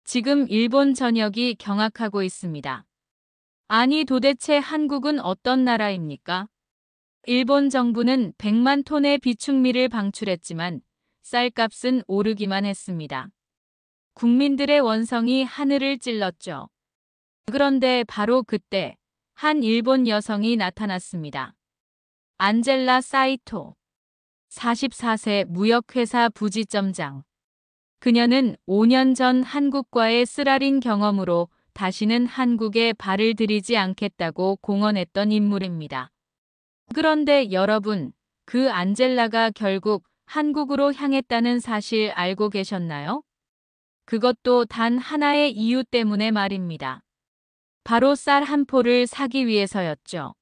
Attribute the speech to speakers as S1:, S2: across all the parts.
S1: 지금 일본 전역이 경악하고 있습니다. 아니 도대체 한국은 어떤 나라입니까? 일본 정부는 100만 톤의 비축미를 방출했지만 쌀값은 오르기만 했습니다. 국민들의 원성이 하늘을 찔렀죠. 그런데 바로 그때 한 일본 여성이 나타났습니다. 안젤라 사이토, 44세 무역회사 부지점장. 그녀는 5년 전 한국과의 쓰라린 경험으로 다시는 한국에 발을 들이지 않겠다고 공언했던 인물입니다. 그런데 여러분, 그 안젤라가 결국 한국으로 향했다는 사실 알고 계셨나요? 그것도 단 하나의 이유 때문에 말입니다. 바로 쌀 한 포를 사기 위해서였죠.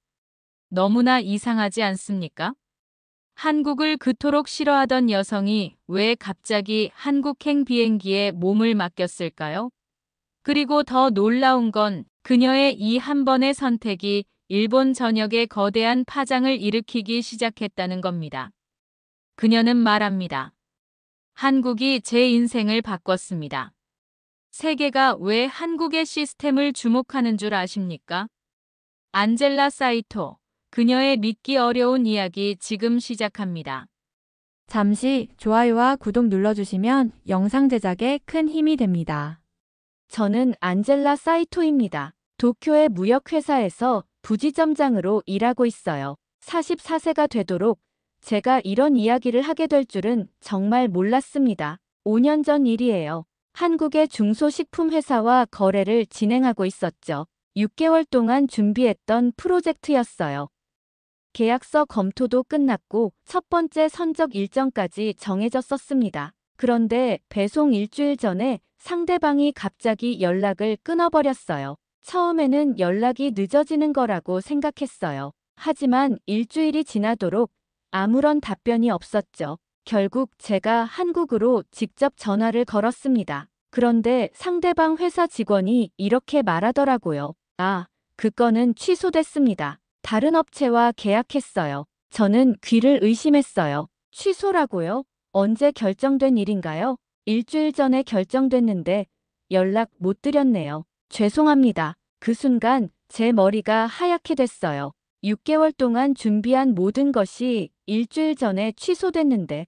S1: 너무나 이상하지 않습니까? 한국을 그토록 싫어하던 여성이 왜 갑자기 한국행 비행기에 몸을 맡겼을까요? 그리고 더 놀라운 건 그녀의 이 한 번의 선택이 일본 전역에 거대한 파장을 일으키기 시작했다는 겁니다. 그녀는 말합니다. 한국이 제 인생을 바꿨습니다. 세계가 왜 한국의 시스템을 주목하는 줄 아십니까? 안젤라 사이토, 그녀의 믿기 어려운 이야기 지금 시작합니다.
S2: 잠시 좋아요와 구독 눌러주시면 영상 제작에 큰 힘이 됩니다.
S3: 저는 안젤라 사이토입니다. 도쿄의 무역회사에서 부지점장으로 일하고 있어요. 44세가 되도록 제가 이런 이야기를 하게 될 줄은 정말 몰랐습니다. 5년 전 일이에요. 한국의 중소식품회사와 거래를 진행하고 있었죠. 6개월 동안 준비했던 프로젝트였어요. 계약서 검토도 끝났고 첫 번째 선적 일정까지 정해졌었습니다. 그런데 배송 일주일 전에 상대방이 갑자기 연락을 끊어버렸어요. 처음에는 연락이 늦어지는 거라고 생각했어요. 하지만 일주일이 지나도록 아무런 답변이 없었죠. 결국 제가 한국으로 직접 전화를 걸었습니다. 그런데 상대방 회사 직원이 이렇게 말하더라고요. 아, 그 건은 취소됐습니다. 다른 업체와 계약했어요. 저는 귀를 의심했어요. 취소라고요? 언제 결정된 일인가요? 일주일 전에 결정됐는데 연락 못 드렸네요. 죄송합니다. 그 순간 제 머리가 하얗게 됐어요. 6개월 동안 준비한 모든 것이 일주일 전에 취소됐는데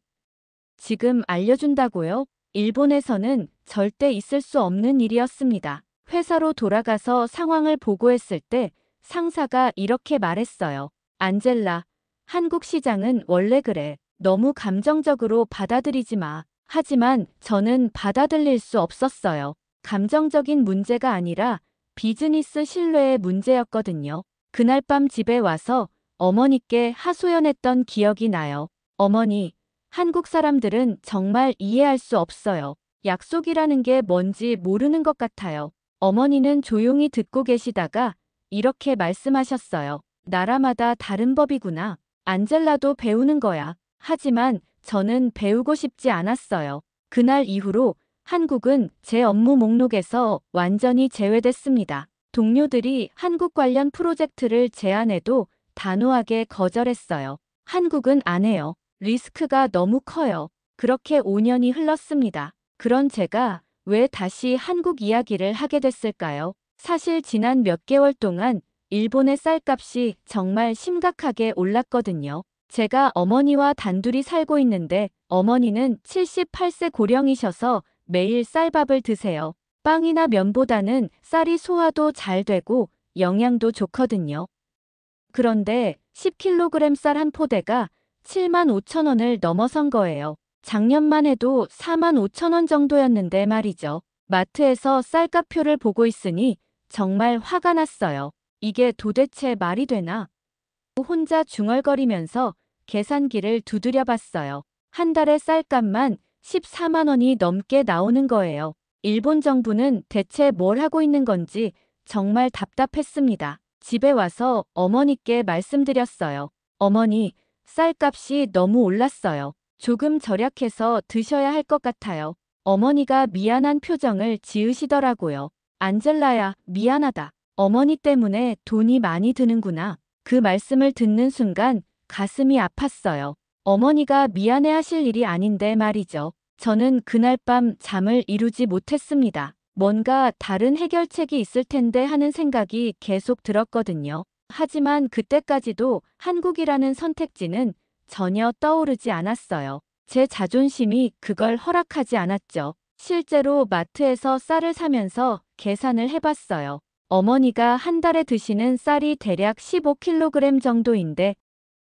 S3: 지금 알려준다고요? 일본에서는 절대 있을 수 없는 일이었습니다. 회사로 돌아가서 상황을 보고했을 때 상사가 이렇게 말했어요. 안젤라, 한국 시장은 원래 그래. 너무 감정적으로 받아들이지 마. 하지만 저는 받아들일 수 없었어요. 감정적인 문제가 아니라 비즈니스 신뢰의 문제였거든요. 그날 밤 집에 와서 어머니께 하소연했던 기억이 나요. 어머니, 한국 사람들은 정말 이해할 수 없어요. 약속이라는 게 뭔지 모르는 것 같아요. 어머니는 조용히 듣고 계시다가 이렇게 말씀하셨어요. 나라마다 다른 법이구나. 안젤라도 배우는 거야. 하지만 저는 배우고 싶지 않았어요. 그날 이후로 한국은 제 업무 목록에서 완전히 제외됐습니다. 동료들이 한국 관련 프로젝트를 제안해도 단호하게 거절했어요. 한국은 안 해요. 리스크가 너무 커요. 그렇게 5년이 흘렀습니다. 그런 제가 왜 다시 한국 이야기를 하게 됐을까요? 사실 지난 몇 개월 동안 일본의 쌀값이 정말 심각하게 올랐거든요. 제가 어머니와 단둘이 살고 있는데 어머니는 78세 고령이셔서 매일 쌀밥을 드세요. 빵이나 면보다는 쌀이 소화도 잘 되고 영양도 좋거든요. 그런데 10kg 쌀 한 포대가 75,000원을 넘어선 거예요. 작년만 해도 45,000원 정도였는데 말이죠. 마트에서 쌀값표를 보고 있으니 정말 화가 났어요. 이게 도대체 말이 되나? 혼자 중얼거리면서 계산기를 두드려 봤어요. 한 달에 쌀값만 14만 원이 넘게 나오는 거예요. 일본 정부는 대체 뭘 하고 있는 건지 정말 답답했습니다. 집에 와서 어머니께 말씀드렸어요. 어머니, 쌀값이 너무 올랐어요. 조금 절약해서 드셔야 할 것 같아요. 어머니가 미안한 표정을 지으시더라고요. 안젤라야, 미안하다. 어머니 때문에 돈이 많이 드는구나. 그 말씀을 듣는 순간 가슴이 아팠어요. 어머니가 미안해 하실 일이 아닌데 말이죠. 저는 그날 밤 잠을 이루지 못했습니다. 뭔가 다른 해결책이 있을 텐데 하는 생각이 계속 들었거든요. 하지만 그때까지도 한국이라는 선택지는 전혀 떠오르지 않았어요. 제 자존심이 그걸 허락하지 않았죠. 실제로 마트에서 쌀을 사면서 계산을 해봤어요. 어머니가 한 달에 드시는 쌀이 대략 15kg 정도인데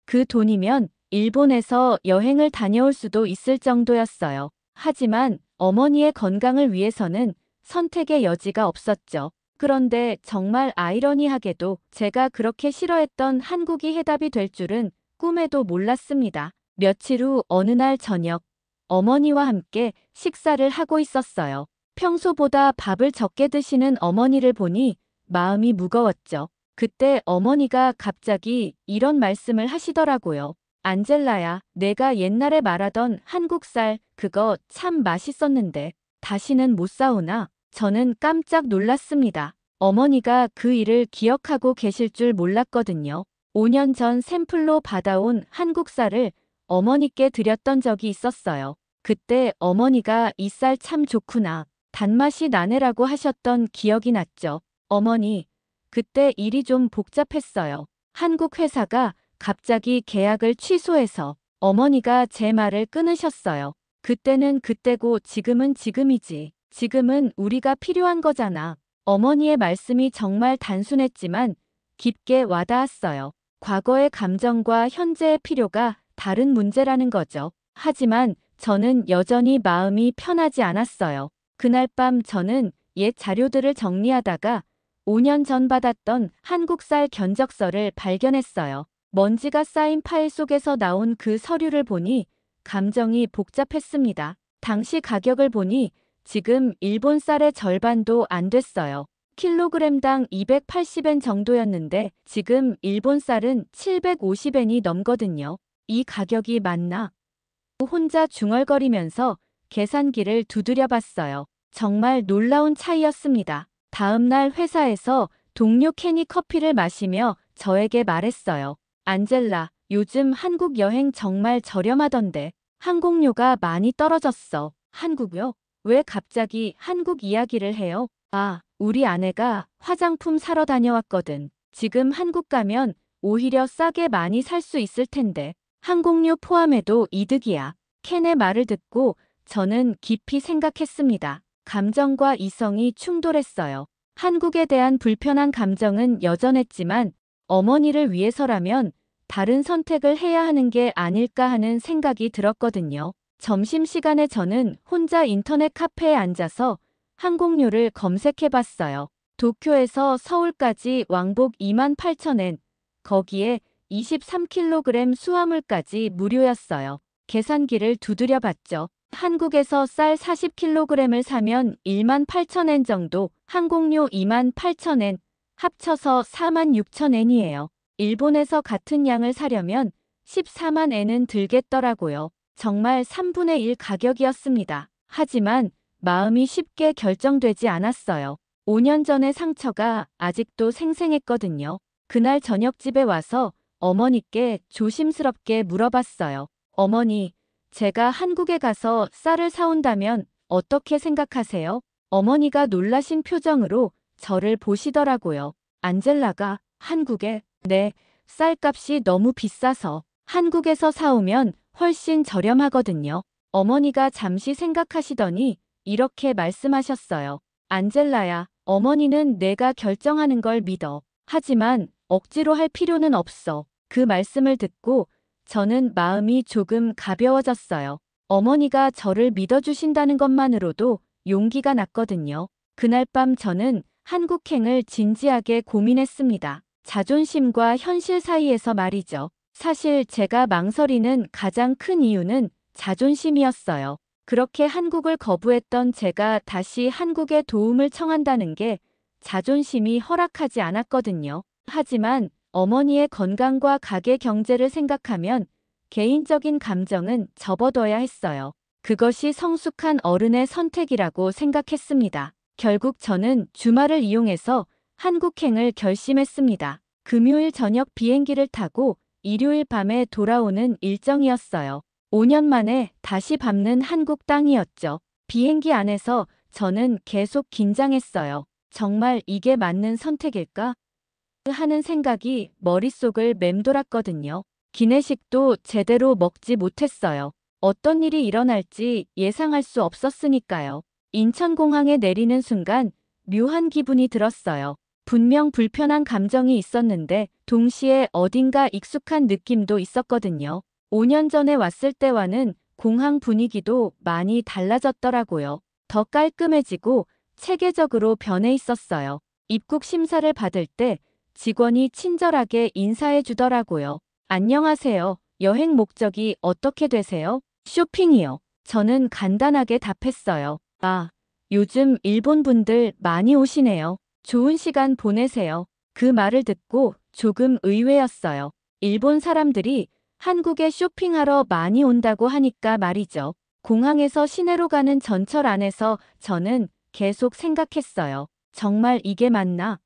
S3: 그 돈이면 일본에서 여행을 다녀올 수도 있을 정도였어요. 하지만 어머니의 건강을 위해서는 선택의 여지가 없었죠. 그런데 정말 아이러니하게도 제가 그렇게 싫어했던 한국이 해답이 될 줄은 꿈에도 몰랐습니다. 며칠 후 어느 날 저녁, 어머니와 함께 식사를 하고 있었어요. 평소보다 밥을 적게 드시는 어머니를 보니 마음이 무거웠죠. 그때 어머니가 갑자기 이런 말씀을 하시더라고요. 안젤라야, 내가 옛날에 말하던 한국쌀 그거 참 맛있었는데 다시는 못 사오나? 저는 깜짝 놀랐습니다. 어머니가 그 일을 기억하고 계실 줄 몰랐거든요. 5년 전 샘플로 받아온 한국쌀을 어머니께 드렸던 적이 있었어요. 그때 어머니가 이 쌀 참 좋구나. 단맛이 나네라고 하셨던 기억이 났죠. 어머니, 그때 일이 좀 복잡했어요. 한국 회사가 갑자기 계약을 취소해서 어머니가 제 말을 끊으셨어요. 그때는 그때고 지금은 지금이지. 지금은 우리가 필요한 거잖아. 어머니의 말씀이 정말 단순했지만 깊게 와닿았어요. 과거의 감정과 현재의 필요가 다른 문제라는 거죠. 하지만 저는 여전히 마음이 편하지 않았어요. 그날 밤 저는 옛 자료들을 정리하다가 5년 전 받았던 한국쌀 견적서를 발견했어요. 먼지가 쌓인 파일 속에서 나온 그 서류를 보니 감정이 복잡했습니다. 당시 가격을 보니 지금 일본 쌀의 절반도 안 됐어요. 킬로그램당 280엔 정도였는데 지금 일본 쌀은 750엔이 넘거든요. 이 가격이 맞나? 혼자 중얼거리면서 계산기를 두드려 봤어요. 정말 놀라운 차이였습니다. 다음 날 회사에서 동료 캔이 커피를 마시며 저에게 말했어요. 안젤라, 요즘 한국 여행 정말 저렴하던데 항공료가 많이 떨어졌어. 한국요? 왜 갑자기 한국 이야기를 해요? 아, 우리 아내가 화장품 사러 다녀왔거든. 지금 한국 가면 오히려 싸게 많이 살 수 있을 텐데 항공료 포함해도 이득이야. 켄의 말을 듣고 저는 깊이 생각했습니다. 감정과 이성이 충돌했어요. 한국에 대한 불편한 감정은 여전했지만 어머니를 위해서라면 다른 선택을 해야 하는 게 아닐까 하는 생각이 들었거든요. 점심시간에 저는 혼자 인터넷 카페에 앉아서 항공료를 검색해봤어요. 도쿄에서 서울까지 왕복 28,000엔, 거기에 23kg 수화물까지 무료였어요. 계산기를 두드려봤죠. 한국에서 쌀 40kg을 사면 18,000엔 정도, 항공료 28,000엔, 합쳐서 46,000엔이에요. 일본에서 같은 양을 사려면 14만 엔은 들겠더라고요. 정말 3분의 1 가격이었습니다. 하지만 마음이 쉽게 결정되지 않았어요. 5년 전의 상처가 아직도 생생했거든요. 그날 저녁 집에 와서 어머니께 조심스럽게 물어봤어요. 어머니, 제가 한국에 가서 쌀을 사온다면 어떻게 생각하세요? 어머니가 놀라신 표정으로 저를 보시더라고요. 안젤라가 한국에? 네, 쌀값이 너무 비싸서 한국에서 사오면 훨씬 저렴하거든요. 어머니가 잠시 생각하시더니 이렇게 말씀하셨어요. 안젤라야, 어머니는 내가 결정하는 걸 믿어. 하지만 억지로 할 필요는 없어. 그 말씀을 듣고 저는 마음이 조금 가벼워졌어요. 어머니가 저를 믿어주신다는 것만으로도 용기가 났거든요. 그날 밤 저는 한국행을 진지하게 고민했습니다. 자존심과 현실 사이에서 말이죠. 사실 제가 망설이는 가장 큰 이유는 자존심이었어요. 그렇게 한국을 거부했던 제가 다시 한국에 도움을 청한다는 게 자존심이 허락하지 않았거든요. 하지만 어머니의 건강과 가게 경제를 생각하면 개인적인 감정은 접어둬야 했어요. 그것이 성숙한 어른의 선택이라고 생각했습니다. 결국 저는 주말을 이용해서 한국행을 결심했습니다. 금요일 저녁 비행기를 타고 일요일 밤에 돌아오는 일정이었어요. 5년 만에 다시 밟는 한국 땅이었죠. 비행기 안에서 저는 계속 긴장했어요. 정말 이게 맞는 선택일까? 하는 생각이 머릿속을 맴돌았거든요. 기내식도 제대로 먹지 못했어요. 어떤 일이 일어날지 예상할 수 없었으니까요. 인천공항에 내리는 순간 묘한 기분이 들었어요. 분명 불편한 감정이 있었는데 동시에 어딘가 익숙한 느낌도 있었거든요. 5년 전에 왔을 때와는 공항 분위기도 많이 달라졌더라고요. 더 깔끔해지고 체계적으로 변해 있었어요. 입국 심사를 받을 때 직원이 친절하게 인사해 주더라고요. 안녕하세요. 여행 목적이 어떻게 되세요? 쇼핑이요. 저는 간단하게 답했어요. 아, 요즘 일본 분들 많이 오시네요. 좋은 시간 보내세요. 그 말을 듣고 조금 의외였어요. 일본 사람들이 한국에 쇼핑하러 많이 온다고 하니까 말이죠. 공항에서 시내로 가는 전철 안에서 저는 계속 생각했어요. 정말 이게 맞나?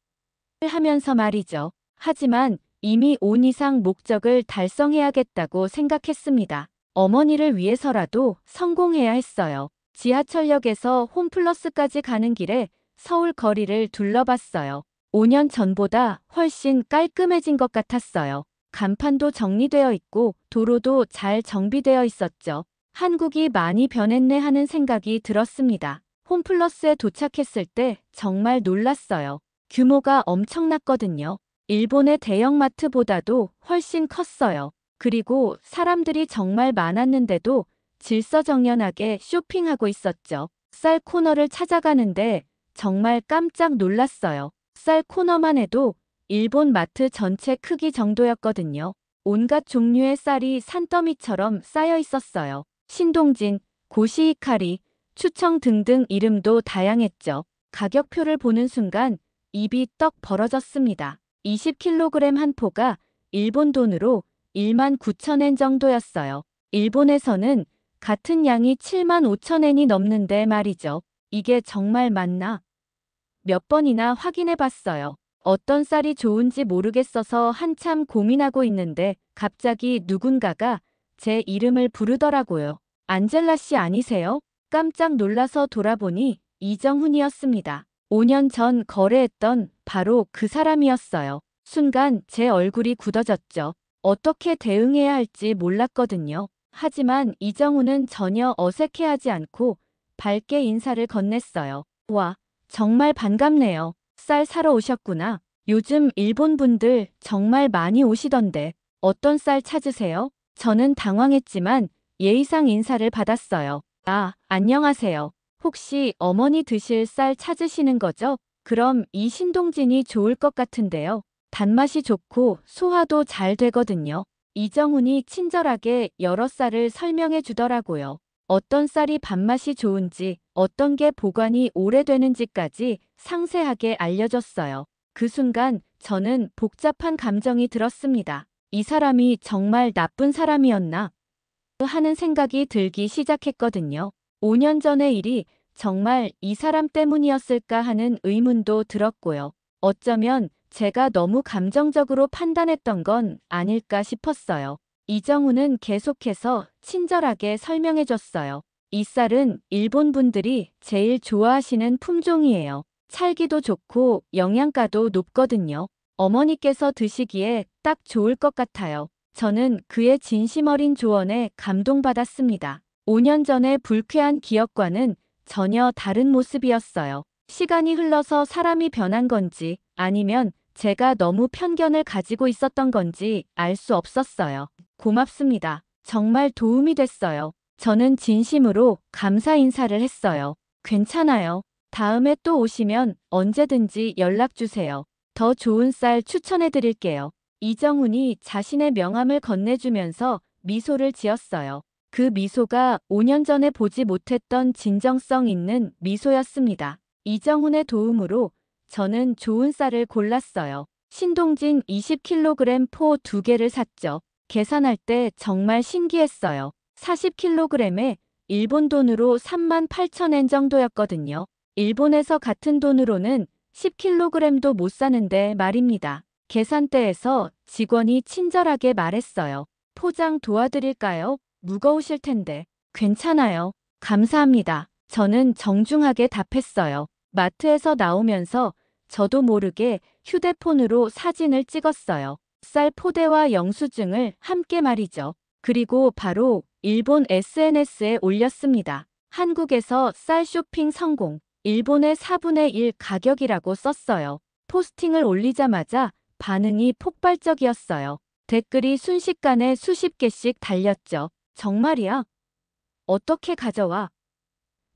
S3: 하면서 말이죠. 하지만 이미 온 이상 목적을 달성해야겠다고 생각했습니다. 어머니를 위해서라도 성공해야 했어요. 지하철역에서 홈플러스까지 가는 길에 서울 거리를 둘러봤어요. 5년 전보다 훨씬 깔끔해진 것 같았어요. 간판도 정리되어 있고 도로도 잘 정비되어 있었죠. 한국이 많이 변했네 하는 생각이 들었습니다. 홈플러스에 도착했을 때 정말 놀랐어요. 규모가 엄청났거든요. 일본의 대형마트보다도 훨씬 컸어요. 그리고 사람들이 정말 많았는데도 질서정연하게 쇼핑하고 있었죠. 쌀 코너를 찾아가는데 정말 깜짝 놀랐어요. 쌀 코너만 해도 일본 마트 전체 크기 정도였거든요. 온갖 종류의 쌀이 산더미처럼 쌓여 있었어요. 신동진, 고시히카리, 추청 등등 이름도 다양했죠. 가격표를 보는 순간 입이 떡 벌어졌습니다. 20kg 한 포가 일본 돈으로 19,000엔 정도였어요. 일본에서는 같은 양이 75,000엔이 넘는데 말이죠. 이게 정말 맞나? 몇 번이나 확인해 봤어요. 어떤 쌀이 좋은지 모르겠어서 한참 고민하고 있는데 갑자기 누군가가 제 이름을 부르더라고요. 안젤라 씨 아니세요? 깜짝 놀라서 돌아보니 이정훈이었습니다. 5년 전 거래했던 바로 그 사람이었어요. 순간 제 얼굴이 굳어졌죠. 어떻게 대응해야 할지 몰랐거든요. 하지만 이정훈은 전혀 어색해하지 않고 밝게 인사를 건넸어요. 와, 정말 반갑네요. 쌀 사러 오셨구나. 요즘 일본 분들 정말 많이 오시던데 어떤 쌀 찾으세요? 저는 당황했지만 예의상 인사를 받았어요. 아, 안녕하세요. 혹시 어머니 드실 쌀 찾으시는 거죠? 그럼 이 신동진이 좋을 것 같은데요. 단맛이 좋고 소화도 잘 되거든요. 이정훈이 친절하게 여러 쌀을 설명해 주더라고요. 어떤 쌀이 밥맛이 좋은지, 어떤 게 보관이 오래되는지까지 상세하게 알려줬어요. 그 순간 저는 복잡한 감정이 들었습니다. 이 사람이 정말 나쁜 사람이었나? 하는 생각이 들기 시작했거든요. 5년 전의 일이 정말 이 사람 때문이었을까 하는 의문도 들었고요. 어쩌면 제가 너무 감정적으로 판단했던 건 아닐까 싶었어요. 이정훈은 계속해서 친절하게 설명해줬어요. 이 쌀은 일본 분들이 제일 좋아하시는 품종이에요. 찰기도 좋고 영양가도 높거든요. 어머니께서 드시기에 딱 좋을 것 같아요. 저는 그의 진심 어린 조언에 감동받았습니다. 5년 전의 불쾌한 기억과는 전혀 다른 모습이었어요. 시간이 흘러서 사람이 변한 건지 아니면 제가 너무 편견을 가지고 있었던 건지 알 수 없었어요. 고맙습니다. 정말 도움이 됐어요. 저는 진심으로 감사 인사를 했어요. 괜찮아요. 다음에 또 오시면 언제든지 연락 주세요. 더 좋은 쌀 추천해 드릴게요. 이정훈이 자신의 명함을 건네주면서 미소를 지었어요. 그 미소가 5년 전에 보지 못했던 진정성 있는 미소였습니다. 이정훈의 도움으로 저는 좋은 쌀을 골랐어요. 신동진 20kg 포 2개를 샀죠. 계산할 때 정말 신기했어요. 40kg에 일본 돈으로 38,000엔 정도였거든요. 일본에서 같은 돈으로는 10kg도 못 사는데 말입니다. 계산대에서 직원이 친절하게 말했어요. 포장 도와드릴까요? 무거우실 텐데. 괜찮아요. 감사합니다. 저는 정중하게 답했어요. 마트에서 나오면서 저도 모르게 휴대폰으로 사진을 찍었어요. 쌀 포대와 영수증을 함께 말이죠. 그리고 바로 일본 SNS에 올렸습니다. 한국에서 쌀 쇼핑 성공, 일본의 4분의 1 가격이라고 썼어요. 포스팅을 올리자마자 반응이 폭발적이었어요. 댓글이 순식간에 수십 개씩 달렸죠. 정말이야? 어떻게 가져와?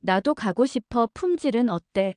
S3: 나도 가고 싶어. 품질은 어때?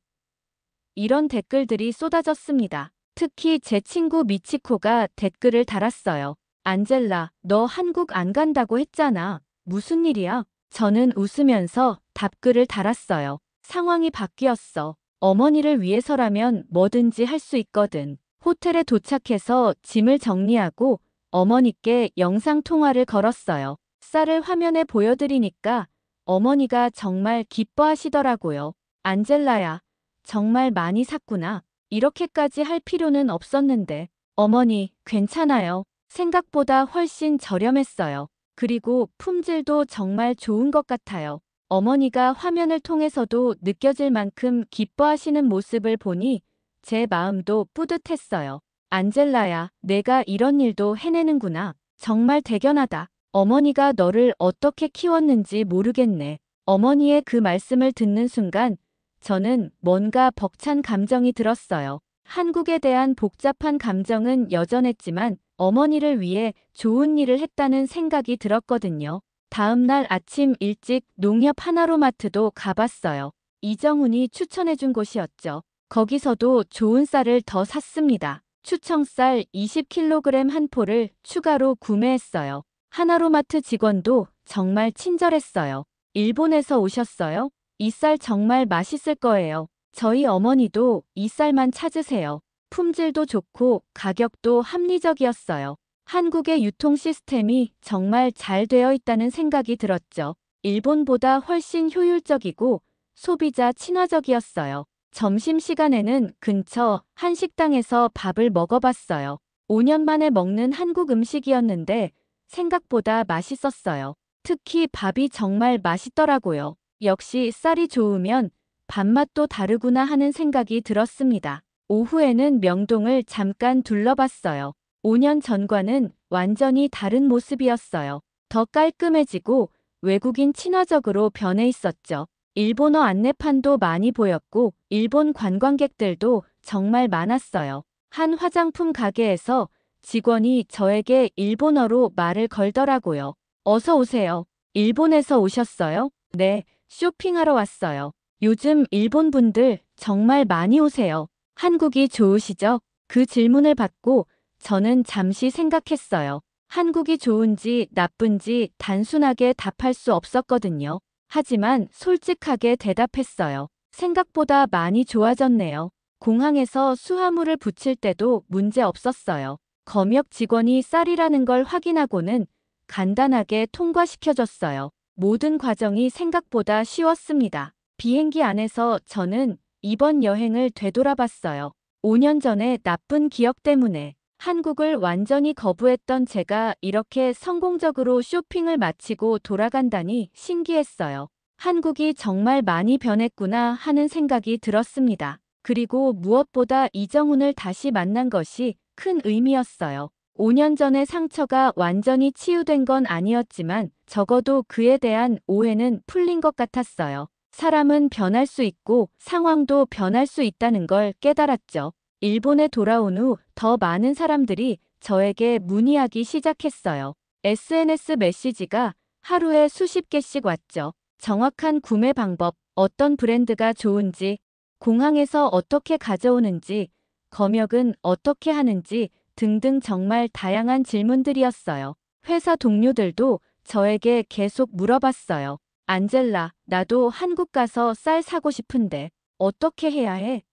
S3: 이런 댓글들이 쏟아졌습니다. 특히 제 친구 미치코가 댓글을 달았어요. 안젤라, 너 한국 안 간다고 했잖아. 무슨 일이야? 저는 웃으면서 답글을 달았어요. 상황이 바뀌었어. 어머니를 위해서라면 뭐든지 할 수 있거든. 호텔에 도착해서 짐을 정리하고 어머니께 영상통화를 걸었어요. 쌀을 화면에 보여드리니까 어머니가 정말 기뻐하시더라고요. 안젤라야, 정말 많이 샀구나. 이렇게까지 할 필요는 없었는데. 어머니, 괜찮아요. 생각보다 훨씬 저렴했어요. 그리고 품질도 정말 좋은 것 같아요. 어머니가 화면을 통해서도 느껴질 만큼 기뻐하시는 모습을 보니 제 마음도 뿌듯했어요. 안젤라야, 내가 이런 일도 해내는구나. 정말 대견하다. 어머니가 너를 어떻게 키웠는지 모르겠네. 어머니의 그 말씀을 듣는 순간 저는 뭔가 벅찬 감정이 들었어요. 한국에 대한 복잡한 감정은 여전했지만 어머니를 위해 좋은 일을 했다는 생각이 들었거든요. 다음 날 아침 일찍 농협 하나로마트도 가봤어요. 이정훈이 추천해준 곳이었죠. 거기서도 좋은 쌀을 더 샀습니다. 추청쌀 20kg 한 포를 추가로 구매했어요. 하나로마트 직원도 정말 친절했어요. 일본에서 오셨어요? 이 쌀 정말 맛있을 거예요. 저희 어머니도 이 쌀만 찾으세요. 품질도 좋고 가격도 합리적이었어요. 한국의 유통 시스템이 정말 잘 되어 있다는 생각이 들었죠. 일본보다 훨씬 효율적이고 소비자 친화적이었어요. 점심시간에는 근처 한식당에서 밥을 먹어봤어요. 5년 만에 먹는 한국 음식이었는데 생각보다 맛있었어요. 특히 밥이 정말 맛있더라고요. 역시 쌀이 좋으면 밥맛도 다르구나 하는 생각이 들었습니다. 오후에는 명동을 잠깐 둘러봤어요. 5년 전과는 완전히 다른 모습이었어요. 더 깔끔해지고 외국인 친화적으로 변해 있었죠. 일본어 안내판도 많이 보였고 일본 관광객들도 정말 많았어요. 한 화장품 가게에서 직원이 저에게 일본어로 말을 걸더라고요. 어서 오세요. 일본에서 오셨어요? 네, 쇼핑하러 왔어요. 요즘 일본 분들 정말 많이 오세요. 한국이 좋으시죠? 그 질문을 받고 저는 잠시 생각했어요. 한국이 좋은지 나쁜지 단순하게 답할 수 없었거든요. 하지만 솔직하게 대답했어요. 생각보다 많이 좋아졌네요. 공항에서 수화물을 붙일 때도 문제 없었어요. 검역 직원이 쌀이라는 걸 확인하고는 간단하게 통과시켜줬어요. 모든 과정이 생각보다 쉬웠습니다. 비행기 안에서 저는 이번 여행을 되돌아봤어요. 5년 전에 나쁜 기억 때문에 한국을 완전히 거부했던 제가 이렇게 성공적으로 쇼핑을 마치고 돌아간다니 신기했어요. 한국이 정말 많이 변했구나 하는 생각이 들었습니다. 그리고 무엇보다 이정훈을 다시 만난 것이 큰 의미였어요. 5년 전의 상처가 완전히 치유된 건 아니었지만 적어도 그에 대한 오해는 풀린 것 같았어요. 사람은 변할 수 있고 상황도 변할 수 있다는 걸 깨달았죠. 일본에 돌아온 후 더 많은 사람들이 저에게 문의하기 시작했어요. SNS 메시지가 하루에 수십 개씩 왔죠. 정확한 구매 방법, 어떤 브랜드가 좋은지, 공항에서 어떻게 가져오는지, 검역은 어떻게 하는지 등등 정말 다양한 질문들이었어요. 회사 동료들도 저에게 계속 물어봤어요. 안젤라, 나도 한국 가서 쌀 사고 싶은데 어떻게 해야 해?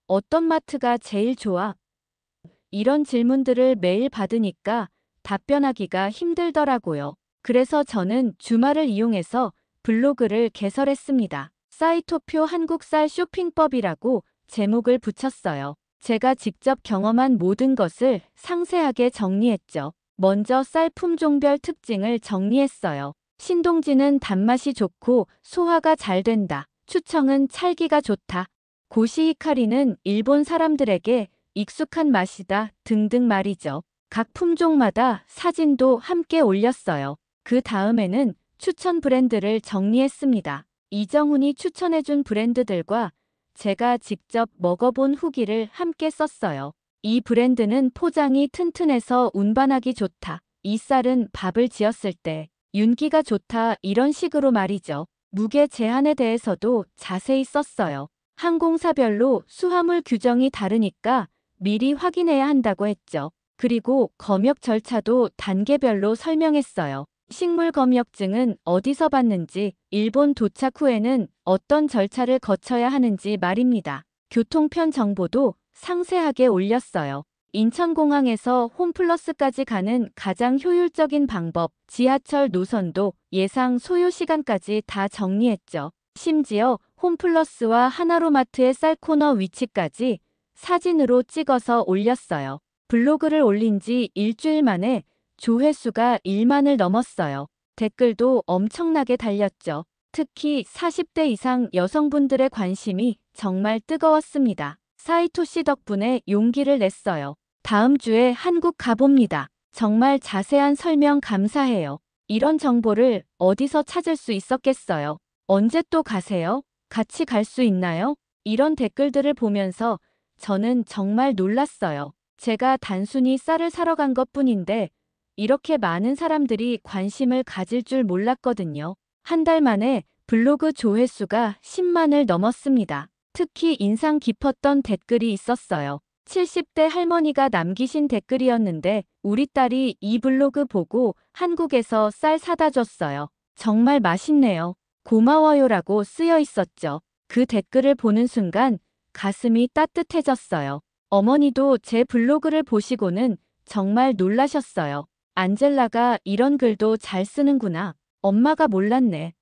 S3: 어떤 마트가 제일 좋아? 이런 질문들을 매일 받으니까 답변하기가 힘들더라고요. 그래서 저는 주말을 이용해서 블로그를 개설했습니다. 사이토표 한국 쌀 쇼핑법이라고 제목을 붙였어요. 제가 직접 경험한 모든 것을 상세하게 정리했죠. 먼저 쌀 품종별 특징을 정리했어요. 신동지는 단맛이 좋고 소화가 잘 된다. 추청은 찰기가 좋다. 고시히카리는 일본 사람들에게 익숙한 맛이다. 등등 말이죠. 각 품종마다 사진도 함께 올렸어요. 그 다음에는 추천 브랜드를 정리했습니다. 이정훈이 추천해준 브랜드들과 제가 직접 먹어본 후기를 함께 썼어요. 이 브랜드는 포장이 튼튼해서 운반하기 좋다. 이 쌀은 밥을 지었을 때 윤기가 좋다. 이런 식으로 말이죠. 무게 제한에 대해서도 자세히 썼어요. 항공사별로 수화물 규정이 다르니까 미리 확인해야 한다고 했죠. 그리고 검역 절차도 단계별로 설명했어요. 식물 검역증은 어디서 받는지, 일본 도착 후에는 어떤 절차를 거쳐야 하는지 말입니다. 교통편 정보도 상세하게 올렸어요. 인천공항에서 홈플러스까지 가는 가장 효율적인 방법, 지하철 노선도 예상 소요 시간까지 다 정리했죠. 심지어 홈플러스와 하나로마트의 쌀 코너 위치까지 사진으로 찍어서 올렸어요. 블로그를 올린 지 일주일 만에 조회수가 1만을 넘었어요. 댓글도 엄청나게 달렸죠. 특히 40대 이상 여성분들의 관심이 정말 뜨거웠습니다. 사이토 씨 덕분에 용기를 냈어요. 다음 주에 한국 가봅니다. 정말 자세한 설명 감사해요. 이런 정보를 어디서 찾을 수 있었겠어요? 언제 또 가세요? 같이 갈 수 있나요? 이런 댓글들을 보면서 저는 정말 놀랐어요. 제가 단순히 쌀을 사러 간 것뿐인데 이렇게 많은 사람들이 관심을 가질 줄 몰랐거든요. 한 달 만에 블로그 조회수가 10만을 넘었습니다. 특히 인상 깊었던 댓글이 있었어요. 70대 할머니가 남기신 댓글이었는데 우리 딸이 이 블로그 보고 한국에서 쌀 사다 줬어요. 정말 맛있네요. 고마워요라고 쓰여 있었죠. 그 댓글을 보는 순간 가슴이 따뜻해졌어요. 어머니도 제 블로그를 보시고는 정말 놀라셨어요. 안젤라가 이런 글도 잘 쓰는구나. 엄마가 몰랐네.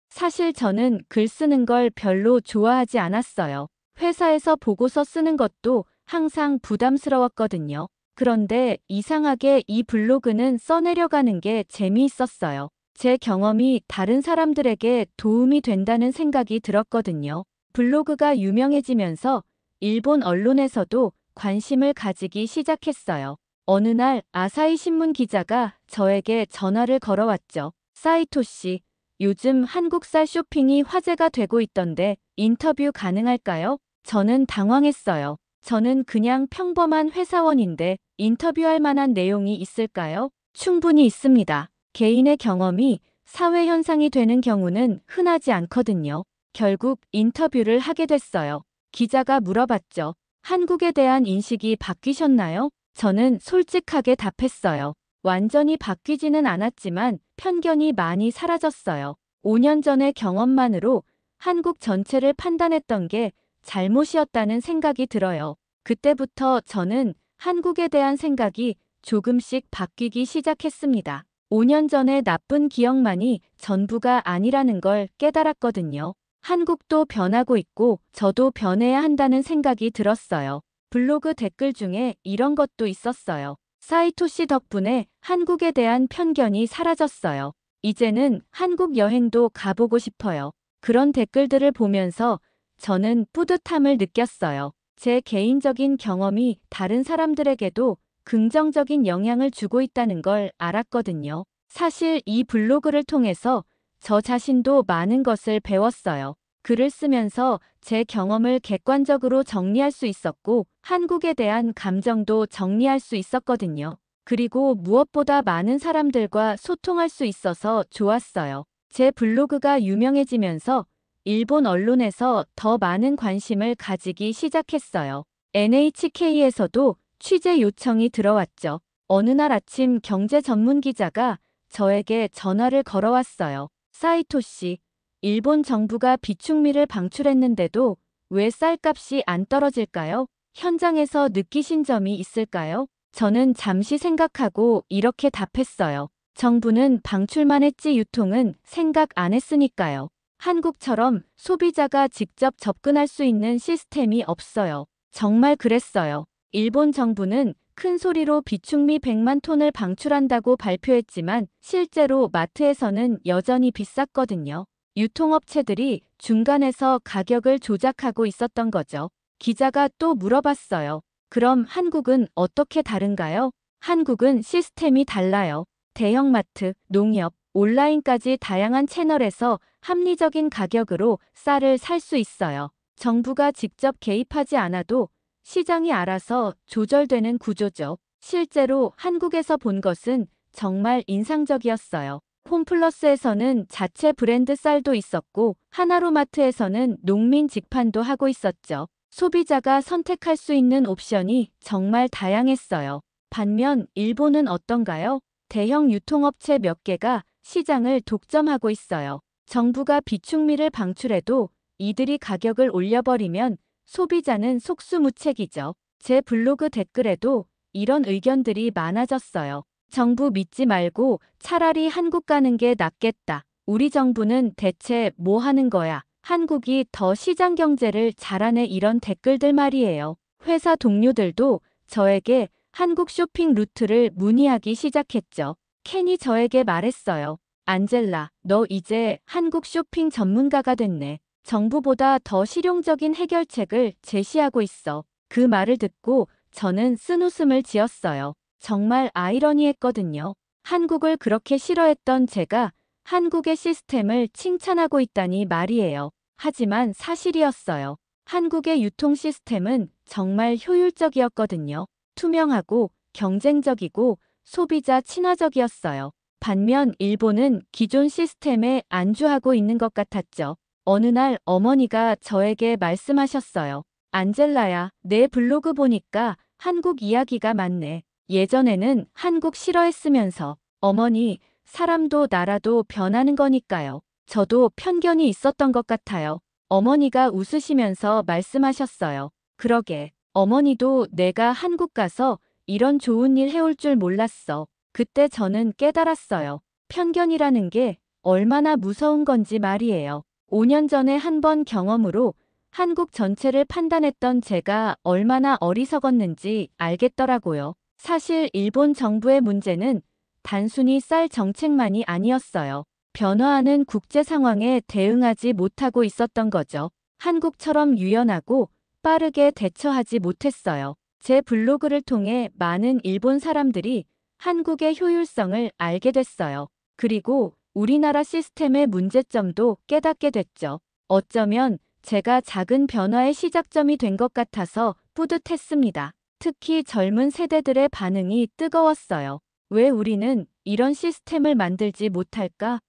S3: 사실 저는 글 쓰는 걸 별로 좋아하지 않았어요. 회사에서 보고서 쓰는 것도 항상 부담스러웠거든요. 그런데 이상하게 이 블로그는 써내려가는 게 재미있었어요. 제 경험이 다른 사람들에게 도움이 된다는 생각이 들었거든요. 블로그가 유명해지면서 일본 언론에서도 관심을 가지기 시작했어요. 어느 날 아사히 신문 기자가 저에게 전화를 걸어왔죠. 사이토 씨, 요즘 한국 쌀 쇼핑이 화제가 되고 있던데 인터뷰 가능할까요? 저는 당황했어요. 저는 그냥 평범한 회사원인데 인터뷰할 만한 내용이 있을까요? 충분히 있습니다. 개인의 경험이 사회 현상이 되는 경우는 흔하지 않거든요. 결국 인터뷰를 하게 됐어요. 기자가 물어봤죠. 한국에 대한 인식이 바뀌셨나요? 저는 솔직하게 답했어요. 완전히 바뀌지는 않았지만 편견이 많이 사라졌어요. 5년 전의 경험만으로 한국 전체를 판단했던 게 잘못이었다는 생각이 들어요. 그때부터 저는 한국에 대한 생각이 조금씩 바뀌기 시작했습니다. 5년 전의 나쁜 기억만이 전부가 아니라는 걸 깨달았거든요. 한국도 변하고 있고 저도 변해야 한다는 생각이 들었어요. 블로그 댓글 중에 이런 것도 있었어요. 사이토 씨 덕분에 한국에 대한 편견이 사라졌어요. 이제는 한국 여행도 가보고 싶어요. 그런 댓글들을 보면서 저는 뿌듯함을 느꼈어요. 제 개인적인 경험이 다른 사람들에게도 긍정적인 영향을 주고 있다는 걸 알았거든요. 사실 이 블로그를 통해서 저 자신도 많은 것을 배웠어요. 글을 쓰면서 제 경험을 객관적으로 정리할 수 있었고 한국에 대한 감정도 정리할 수 있었거든요. 그리고 무엇보다 많은 사람들과 소통할 수 있어서 좋았어요. 제 블로그가 유명해지면서 일본 언론에서 더 많은 관심을 가지기 시작했어요. NHK에서도 취재 요청이 들어왔죠. 어느 날 아침 경제 전문 기자가 저에게 전화를 걸어왔어요. 사이토 씨, 일본 정부가 비축미를 방출했는데도 왜 쌀값이 안 떨어질까요? 현장에서 느끼신 점이 있을까요? 저는 잠시 생각하고 이렇게 답했어요. 정부는 방출만 했지 유통은 생각 안 했으니까요. 한국처럼 소비자가 직접 접근할 수 있는 시스템이 없어요. 정말 그랬어요. 일본 정부는 큰 소리로 비축미 100만 톤을 방출한다고 발표했지만 실제로 마트에서는 여전히 비쌌거든요. 유통업체들이 중간에서 가격을 조작하고 있었던 거죠. 기자가 또 물어봤어요. 그럼 한국은 어떻게 다른가요? 한국은 시스템이 달라요. 대형마트, 농협, 온라인까지 다양한 채널에서 합리적인 가격으로 쌀을 살 수 있어요. 정부가 직접 개입하지 않아도 시장이 알아서 조절되는 구조죠. 실제로 한국에서 본 것은 정말 인상적이었어요. 홈플러스에서는 자체 브랜드 쌀도 있었고 하나로마트에서는 농민 직판도 하고 있었죠. 소비자가 선택할 수 있는 옵션이 정말 다양했어요. 반면 일본은 어떤가요? 대형 유통업체 몇 개가 시장을 독점하고 있어요. 정부가 비축미를 방출해도 이들이 가격을 올려버리면 소비자는 속수무책이죠. 제 블로그 댓글에도 이런 의견들이 많아졌어요. 정부 믿지 말고 차라리 한국 가는 게 낫겠다. 우리 정부는 대체 뭐 하는 거야? 한국이 더 시장 경제를 잘하네, 이런 댓글들 말이에요. 회사 동료들도 저에게 한국 쇼핑 루트를 문의하기 시작했죠. 켄이 저에게 말했어요. 안젤라, 너 이제 한국 쇼핑 전문가가 됐네. 정부보다 더 실용적인 해결책을 제시하고 있어. 그 말을 듣고 저는 쓴웃음을 지었어요. 정말 아이러니했거든요. 한국을 그렇게 싫어했던 제가 한국의 시스템을 칭찬하고 있다니 말이에요. 하지만 사실이었어요. 한국의 유통 시스템은 정말 효율적이었거든요. 투명하고 경쟁적이고 소비자 친화적이었어요. 반면 일본은 기존 시스템에 안주하고 있는 것 같았죠. 어느 날 어머니가 저에게 말씀하셨어요. 안젤라야, 내 블로그 보니까 한국 이야기가 많네. 예전에는 한국 싫어했으면서. 어머니, 사람도 나라도 변하는 거니까요. 저도 편견이 있었던 것 같아요. 어머니가 웃으시면서 말씀하셨어요. 그러게, 어머니도 내가 한국 가서 이런 좋은 일 해올 줄 몰랐어. 그때 저는 깨달았어요. 편견이라는 게 얼마나 무서운 건지 말이에요. 5년 전에 한 번 경험으로 한국 전체를 판단했던 제가 얼마나 어리석었는지 알겠더라고요. 사실 일본 정부의 문제는 단순히 쌀 정책만이 아니었어요. 변화하는 국제 상황에 대응하지 못하고 있었던 거죠. 한국처럼 유연하고 빠르게 대처하지 못했어요. 제 블로그를 통해 많은 일본 사람들이 한국의 효율성을 알게 됐어요. 그리고 우리나라 시스템의 문제점도 깨닫게 됐죠. 어쩌면 제가 작은 변화의 시작점이 된 것 같아서 뿌듯했습니다. 특히 젊은 세대들의 반응이 뜨거웠어요. 왜 우리는 이런 시스템을 만들지 못할까?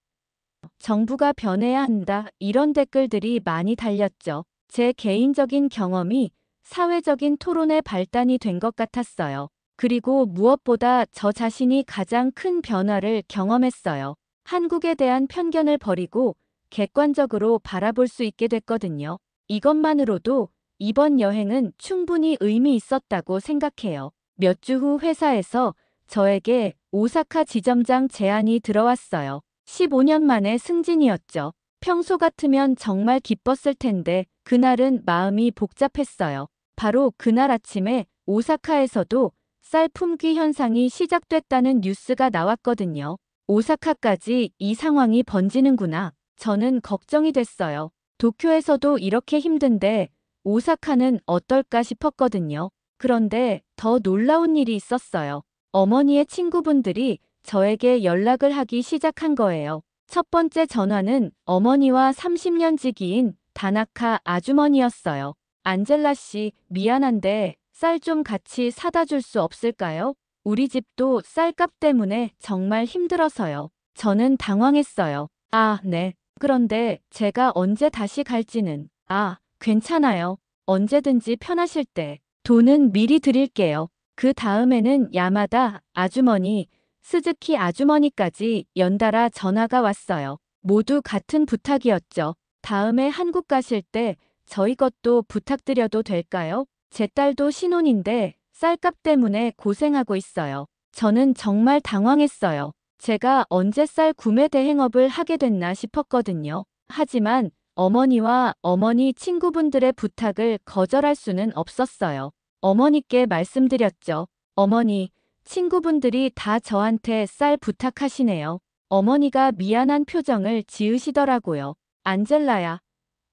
S3: 정부가 변해야 한다. 이런 댓글들이 많이 달렸죠. 제 개인적인 경험이 사회적인 토론의 발단이 된 것 같았어요. 그리고 무엇보다 저 자신이 가장 큰 변화를 경험했어요. 한국에 대한 편견을 버리고 객관적으로 바라볼 수 있게 됐거든요. 이것만으로도 이번 여행은 충분히 의미 있었다고 생각해요. 몇 주 후 회사에서 저에게 오사카 지점장 제안이 들어왔어요. 15년 만의 승진이었죠. 평소 같으면 정말 기뻤을 텐데 그날은 마음이 복잡했어요. 바로 그날 아침에 오사카에서도 쌀 품귀 현상이 시작됐다는 뉴스가 나왔거든요. 오사카까지 이 상황이 번지는구나. 저는 걱정이 됐어요. 도쿄에서도 이렇게 힘든데 오사카는 어떨까 싶었거든요. 그런데 더 놀라운 일이 있었어요. 어머니의 친구분들이 저에게 연락을 하기 시작한 거예요. 첫 번째 전화는 어머니와 30년 지기인 다나카 아주머니였어요. 안젤라 씨, 미안한데 쌀 좀 같이 사다 줄 수 없을까요? 우리 집도 쌀값 때문에 정말 힘들어서요. 저는 당황했어요. 아, 네. 그런데 제가 언제 다시 갈지는. 아, 괜찮아요. 언제든지 편하실 때. 돈은 미리 드릴게요. 그 다음에는 야마다 아주머니, 스즈키 아주머니까지 연달아 전화가 왔어요. 모두 같은 부탁이었죠. 다음에 한국 가실 때 저희 것도 부탁드려도 될까요? 제 딸도 신혼인데 쌀값 때문에 고생하고 있어요. 저는 정말 당황했어요. 제가 언제 쌀 구매 대행업을 하게 됐나 싶었거든요. 하지만 어머니와 어머니 친구분들의 부탁을 거절할 수는 없었어요. 어머니께 말씀드렸죠. 어머니, 친구분들이 다 저한테 쌀 부탁하시네요. 어머니가 미안한 표정을 지으시더라고요. 안젤라야,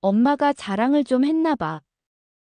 S3: 엄마가 자랑을 좀 했나 봐.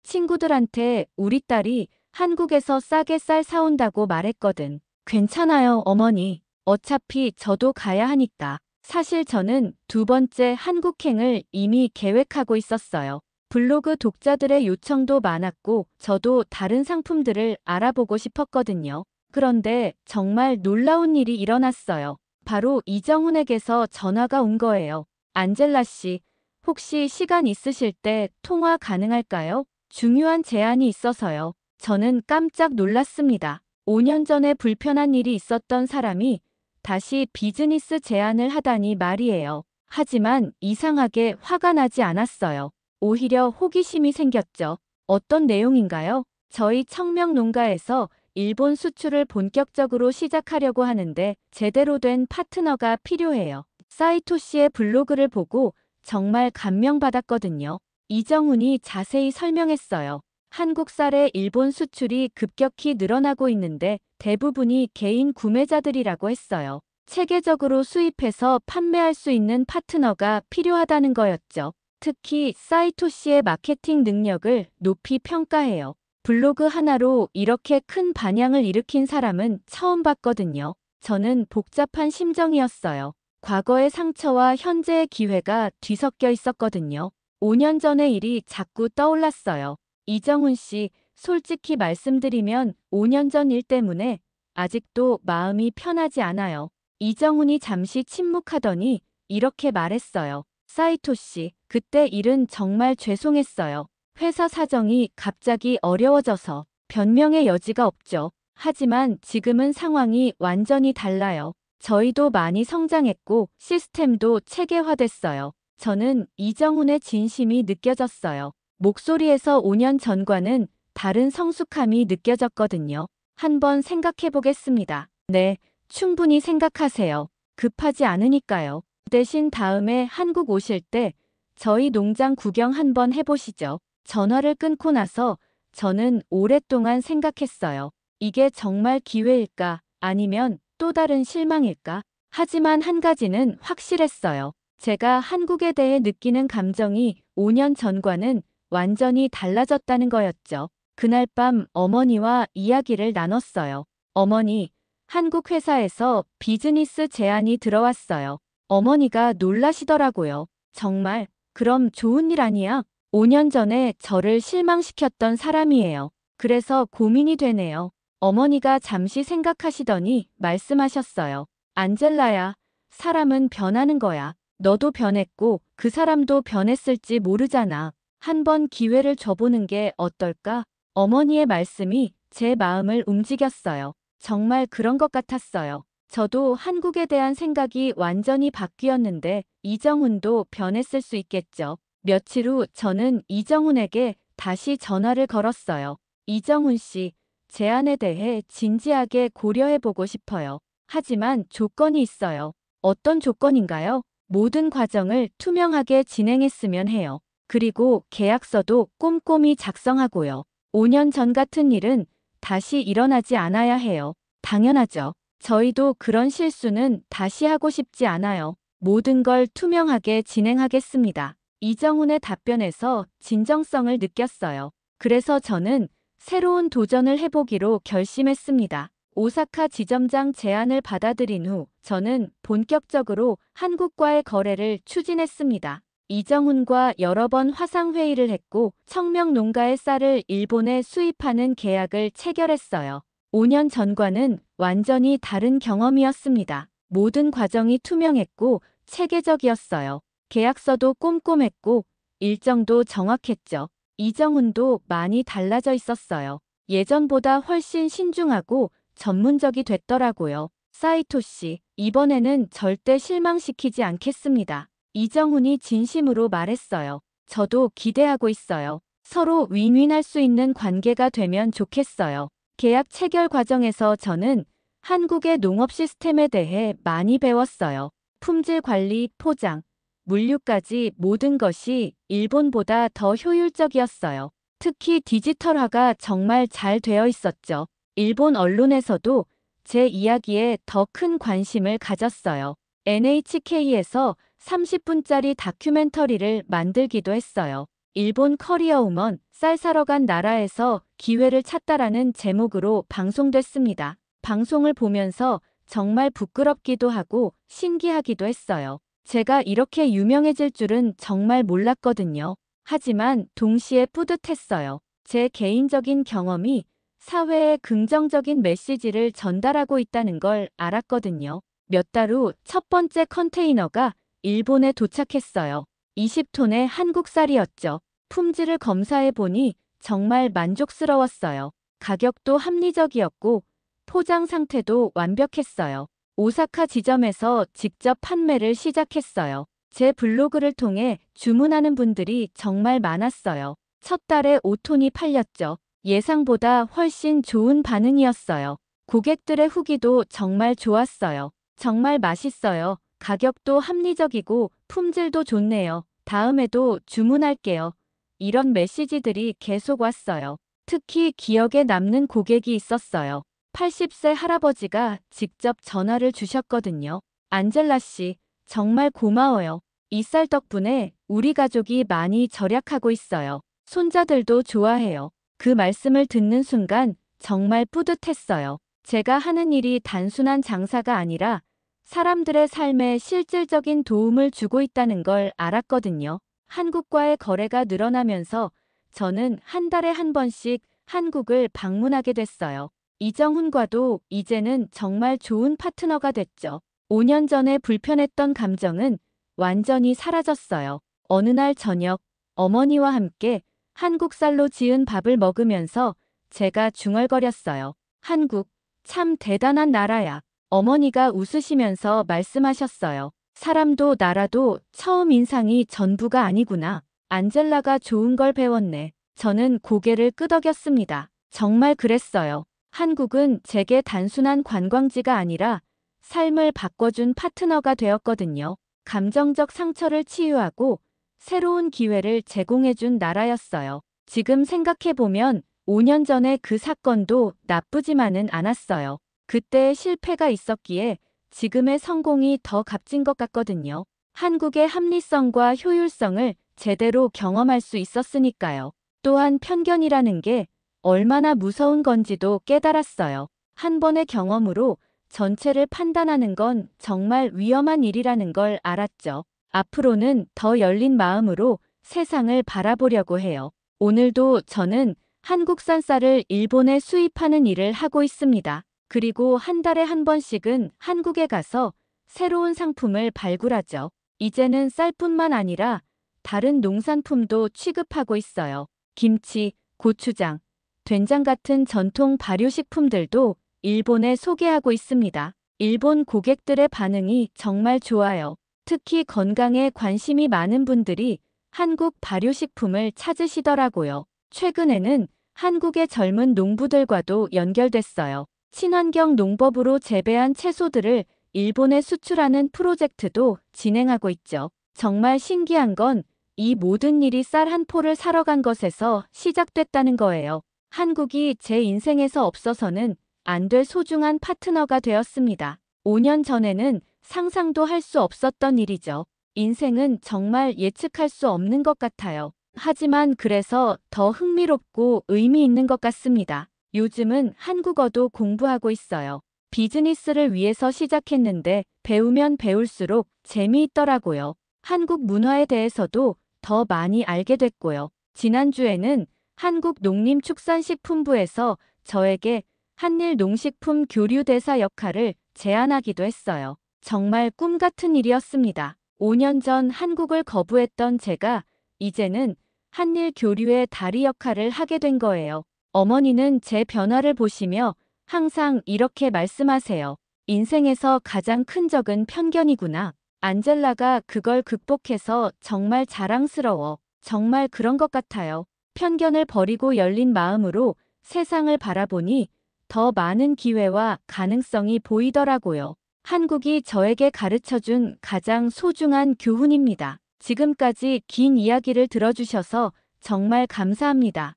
S3: 친구들한테 우리 딸이 한국에서 싸게 쌀 사온다고 말했거든. 괜찮아요, 어머니. 어차피 저도 가야 하니까. 사실 저는 두 번째 한국행을 이미 계획하고 있었어요. 블로그 독자들의 요청도 많았고 저도 다른 상품들을 알아보고 싶었거든요. 그런데 정말 놀라운 일이 일어났어요. 바로 이정훈에게서 전화가 온 거예요. 안젤라 씨, 혹시 시간 있으실 때 통화 가능할까요? 중요한 제안이 있어서요. 저는 깜짝 놀랐습니다. 5년 전에 불편한 일이 있었던 사람이 다시 비즈니스 제안을 하다니 말이에요. 하지만 이상하게 화가 나지 않았어요. 오히려 호기심이 생겼죠. 어떤 내용인가요? 저희 청명 농가에서 일본 수출을 본격적으로 시작하려고 하는데 제대로 된 파트너가 필요해요. 사이토 씨의 블로그를 보고 정말 감명받았거든요. 이정훈이 자세히 설명했어요. 한국 쌀의 일본 수출이 급격히 늘어나고 있는데 대부분이 개인 구매자들이라고 했어요. 체계적으로 수입해서 판매할 수 있는 파트너가 필요하다는 거였죠. 특히 사이토 씨의 마케팅 능력을 높이 평가해요. 블로그 하나로 이렇게 큰 반향을 일으킨 사람은 처음 봤거든요. 저는 복잡한 심정이었어요. 과거의 상처와 현재의 기회가 뒤섞여 있었거든요. 5년 전의 일이 자꾸 떠올랐어요. 이정훈 씨, 솔직히 말씀드리면 5년 전 일 때문에 아직도 마음이 편하지 않아요. 이정훈이 잠시 침묵하더니 이렇게 말했어요. 사이토 씨, 그때 일은 정말 죄송했어요. 회사 사정이 갑자기 어려워져서 변명의 여지가 없죠. 하지만 지금은 상황이 완전히 달라요. 저희도 많이 성장했고 시스템도 체계화됐어요. 저는 이정훈의 진심이 느껴졌어요. 목소리에서 5년 전과는 다른 성숙함이 느껴졌거든요. 한번 생각해 보겠습니다. 네, 충분히 생각하세요. 급하지 않으니까요. 대신 다음에 한국 오실 때 저희 농장 구경 한번 해보시죠. 전화를 끊고 나서 저는 오랫동안 생각했어요. 이게 정말 기회일까? 아니면 또 다른 실망일까? 하지만 한 가지는 확실했어요. 제가 한국에 대해 느끼는 감정이 5년 전과는 완전히 달라졌다는 거였죠. 그날 밤 어머니와 이야기를 나눴어요. 어머니, 한국 회사에서 비즈니스 제안이 들어왔어요. 어머니가 놀라시더라고요. 정말, 그럼 좋은 일 아니야? 5년 전에 저를 실망시켰던 사람이에요. 그래서 고민이 되네요. 어머니가 잠시 생각하시더니 말씀하셨어요. 안젤라야, 사람은 변하는 거야. 너도 변했고 그 사람도 변했을지 모르잖아. 한번 기회를 줘보는 게 어떨까? 어머니의 말씀이 제 마음을 움직였어요. 정말 그런 것 같았어요. 저도 한국에 대한 생각이 완전히 바뀌었는데 이정훈도 변했을 수 있겠죠. 며칠 후 저는 이정훈에게 다시 전화를 걸었어요. 이정훈 씨, 제안에 대해 진지하게 고려해보고 싶어요. 하지만 조건이 있어요. 어떤 조건인가요? 모든 과정을 투명하게 진행했으면 해요. 그리고 계약서도 꼼꼼히 작성하고요. 5년 전 같은 일은 다시 일어나지 않아야 해요. 당연하죠. 저희도 그런 실수는 다시 하고 싶지 않아요. 모든 걸 투명하게 진행하겠습니다. 이정훈의 답변에서 진정성을 느꼈어요. 그래서 저는 새로운 도전을 해보기로 결심했습니다. 오사카 지점장 제안을 받아들인 후 저는 본격적으로 한국과의 거래를 추진했습니다. 이정훈과 여러 번 화상회의를 했고 청명 농가의 쌀을 일본에 수입하는 계약을 체결했어요. 5년 전과는 완전히 다른 경험이었습니다. 모든 과정이 투명했고 체계적이었어요. 계약서도 꼼꼼했고 일정도 정확했죠. 이정훈도 많이 달라져 있었어요. 예전보다 훨씬 신중하고 전문적이 됐더라고요. 사이토 씨, 이번에는 절대 실망시키지 않겠습니다. 이정훈이 진심으로 말했어요. 저도 기대하고 있어요. 서로 윈윈할 수 있는 관계가 되면 좋겠어요. 계약 체결 과정에서 저는 한국의 농업 시스템에 대해 많이 배웠어요. 품질 관리, 포장, 물류까지 모든 것이 일본보다 더 효율적이었어요. 특히 디지털화가 정말 잘 되어 있었죠. 일본 언론에서도 제 이야기에 더 큰 관심을 가졌어요. NHK에서 30분짜리 다큐멘터리를 만들기도 했어요. 일본 커리어우먼, 쌀 사러 간 나라에서 기회를 찾다라는 제목으로 방송됐습니다. 방송을 보면서 정말 부끄럽기도 하고 신기하기도 했어요. 제가 이렇게 유명해질 줄은 정말 몰랐거든요. 하지만 동시에 뿌듯했어요. 제 개인적인 경험이 사회에 긍정적인 메시지를 전달하고 있다는 걸 알았거든요. 몇 달 후 첫 번째 컨테이너가 일본에 도착했어요. 20톤의 한국 쌀이었죠. 품질을 검사해 보니 정말 만족스러웠어요. 가격도 합리적이었고 포장 상태도 완벽했어요. 오사카 지점에서 직접 판매를 시작했어요. 제 블로그를 통해 주문하는 분들이 정말 많았어요. 첫 달에 5톤이 팔렸죠. 예상보다 훨씬 좋은 반응이었어요. 고객들의 후기도 정말 좋았어요. 정말 맛있어요. 가격도 합리적이고 품질도 좋네요. 다음에도 주문할게요. 이런 메시지들이 계속 왔어요. 특히 기억에 남는 고객이 있었어요. 80세 할아버지가 직접 전화를 주셨거든요. 안젤라 씨, 정말 고마워요. 이 쌀 덕분에 우리 가족이 많이 절약하고 있어요. 손자들도 좋아해요. 그 말씀을 듣는 순간 정말 뿌듯했어요. 제가 하는 일이 단순한 장사가 아니라 사람들의 삶에 실질적인 도움을 주고 있다는 걸 알았거든요. 한국과의 거래가 늘어나면서 저는 한 달에 한 번씩 한국을 방문하게 됐어요. 이정훈과도 이제는 정말 좋은 파트너가 됐죠. 5년 전에 불편했던 감정은 완전히 사라졌어요. 어느 날 저녁, 어머니와 함께 한국 쌀로 지은 밥을 먹으면서 제가 중얼거렸어요. 한국, 참 대단한 나라야. 어머니가 웃으시면서 말씀하셨어요. 사람도 나라도 처음 인상이 전부가 아니구나. 안젤라가 좋은 걸 배웠네. 저는 고개를 끄덕였습니다. 정말 그랬어요. 한국은 제게 단순한 관광지가 아니라 삶을 바꿔준 파트너가 되었거든요. 감정적 상처를 치유하고 새로운 기회를 제공해준 나라였어요. 지금 생각해보면 5년 전에 그 사건도 나쁘지만은 않았어요. 그때의 실패가 있었기에 지금의 성공이 더 값진 것 같거든요. 한국의 합리성과 효율성을 제대로 경험할 수 있었으니까요. 또한 편견이라는 게 얼마나 무서운 건지도 깨달았어요. 한 번의 경험으로 전체를 판단하는 건 정말 위험한 일이라는 걸 알았죠. 앞으로는 더 열린 마음으로 세상을 바라보려고 해요. 오늘도 저는 한국산 쌀을 일본에 수입하는 일을 하고 있습니다. 그리고 한 달에 한 번씩은 한국에 가서 새로운 상품을 발굴하죠. 이제는 쌀뿐만 아니라 다른 농산품도 취급하고 있어요. 김치, 고추장, 된장 같은 전통 발효식품들도 일본에 소개하고 있습니다. 일본 고객들의 반응이 정말 좋아요. 특히 건강에 관심이 많은 분들이 한국 발효식품을 찾으시더라고요. 최근에는 한국의 젊은 농부들과도 연결됐어요. 친환경 농법으로 재배한 채소들을 일본에 수출하는 프로젝트도 진행하고 있죠. 정말 신기한 건 이 모든 일이 쌀 한 포를 사러 간 것에서 시작됐다는 거예요. 한국이 제 인생에서 없어서는 안 될 소중한 파트너가 되었습니다. 5년 전에는 상상도 할 수 없었던 일이죠. 인생은 정말 예측할 수 없는 것 같아요. 하지만 그래서 더 흥미롭고 의미 있는 것 같습니다. 요즘은 한국어도 공부하고 있어요. 비즈니스를 위해서 시작했는데 배우면 배울수록 재미있더라고요. 한국 문화에 대해서도 더 많이 알게 됐고요. 지난주에는 한국농림축산식품부에서 저에게 한일 농식품 교류 대사 역할을 제안하기도 했어요. 정말 꿈 같은 일이었습니다. 5년 전 한국을 거부했던 제가 이제는 한일 교류의 다리 역할을 하게 된 거예요. 어머니는 제 변화를 보시며 항상 이렇게 말씀하세요. 인생에서 가장 큰 적은 편견이구나. 안젤라가 그걸 극복해서 정말 자랑스러워. 정말 그런 것 같아요. 편견을 버리고 열린 마음으로 세상을 바라보니 더 많은 기회와 가능성이 보이더라고요. 한국이 저에게 가르쳐준 가장 소중한 교훈입니다. 지금까지 긴 이야기를 들어주셔서 정말 감사합니다.